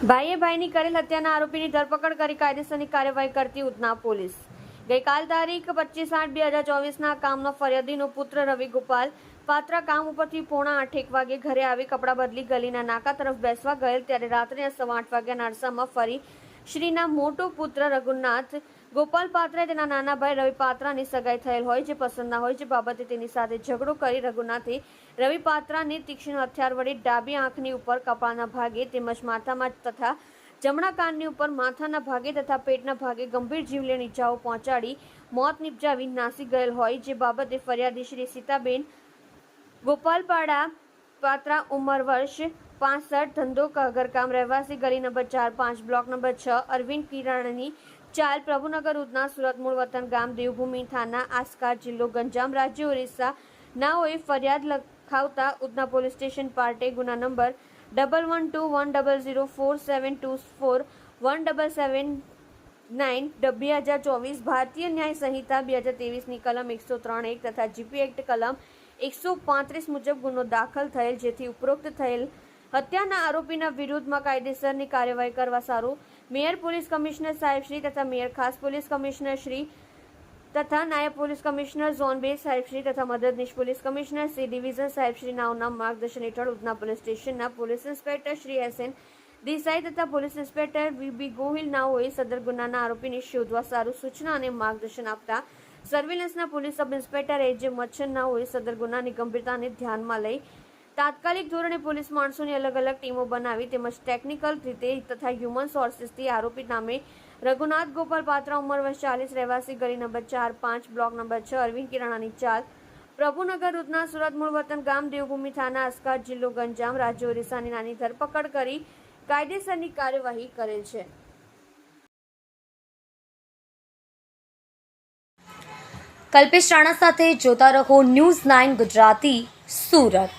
ભાઈએ ભાઈની કરેલ હત્યાના આરોપીની ધરપકડ કરી કાયદેસરની કાર્યવાહી કરતી ઉધના પોલીસ। ગઈકાલ તારીખ 25/8/2024ના કામનો ફરિયાદીનો પુત્ર રવિ ગોપાલ પાત્રા કામ ઉપરથી 7:45 વાગે ઘરે આવી કપડાં બદલી ગલીના નાકા તરફ બેસવા ગયેલ ત્યારે રાત્રે 8:15 વાગ્યાના અરસામાં ફરી શ્રીના મોટો પુત્ર રઘુનાથ ગોપાલ પાત્રાએ તેના નાના ભાઈ રવિ પાત્રાની સગાઈ થયેલ હોય જે પસંદ ના હોય જે બાબતે તેની સાથે ઝઘડો કરી રઘુનાથે રવિ પાત્રાને તીક્ષ્ણ હથિયાર વડે ડાબી આંખની ઉપર કપાળના ભાગે તેમજ માથામાં તથા જમણા કાનની ઉપર માથાના ભાગે તથા પેટના ભાગે ગંભીર જીવલેણ ઈજાઓ પહોંચાડી મોત નિપજાવી નાસી ગયેલ હોય જે બાબતે ફરિયાદી શ્રી સીતાબેન ગોપાલપાડા પાત્રા ઉંમર વર્ષ 65 ધંધો ઘરકામ રહેવાસી ગલી નંબર 4-5 બ્લોક નંબર 6 અરવિંદ કિરાણાની ચાલ પ્રભુનગર ઉધના સુરત મૂળ વતન ગામ દેવભૂમિ થાના આસ્કા જિલ્લો ગંજામ રાજ્ય ઓરિસ્સા નાઓએ ફરિયાદ લખાવતા ઉધના પોલીસ સ્ટેશન પાર્ટે ગુના નંબર 11210047241 1779 ભારતીય ન્યાય સંહિતા 2023ની કલમ 103(1) તથા જીપી એક્ટ કલમ 135 મુજબ ગુનો દાખલ થયેલ જેથી ઉપરોક્ત થયેલ હત્યાના આરોપીના વિરુદ્ધમાં કાયદેસરની કાર્યવાહી કરવા સારું મેયર પોલીસ કમિશનર સાહેબ શ્રી તથા મેયર ખાસ પોલીસ કમિશનર શ્રી તથા નાયબ પોલીસ કમિશનર ઝોન 2 સાહેબ શ્રી તથા મદદનીશ પોલીસ કમિશનર સી ડિવિઝન સાહેબ શ્રી નાઓના માર્ગદર્શન હેઠળ ઉધના પોલીસ સ્ટેશનના police inspector Shri SN Desai તથા પોલીસ ઇન્સ્પેક્ટર VB ગોહિલ નાઓએ સદર ગુનાના આરોપીને શોધવા સારું સૂચના અને માર્ગદર્શન આપતા સર્વેલન્સના પોલીસ સબ ઇન્સ્પેક્ટર AJ મચ્છર નાઓએ સદર ગુનાની ગંભીરતાને ધ્યાનમાં લઈ તાત્કાલિક ધોરણે પોલીસ માણસોની અલગ અલગ ટીમો બનાવી તેમજ ટેકનિકલ રીતે તથા હ્યુમન સોર્સિસથી આરોપી નામે રઘુનાથ ગોપાલ પાત્રા ઉંમર વર્ષ 40 રહેવાસી ગલી નંબર 4-5 બ્લોક નંબર 6 અરવિંદ કિરાણાની ચાલ પ્રભુનગર ઉધના સુરત મૂળ વતન ગામ દેવભૂમિ થાના આસ્કા જિલ્લો ગંજામ રાજ્ય ઓરિસ્સાની નાની ધરપકડ કરી કાયદેસરની કાર્યવાહી કરેલ છે। કલ્પેશ રાણા સાથે જોતા રહો ન્યૂઝ 9 ગુજરાતી સુરત।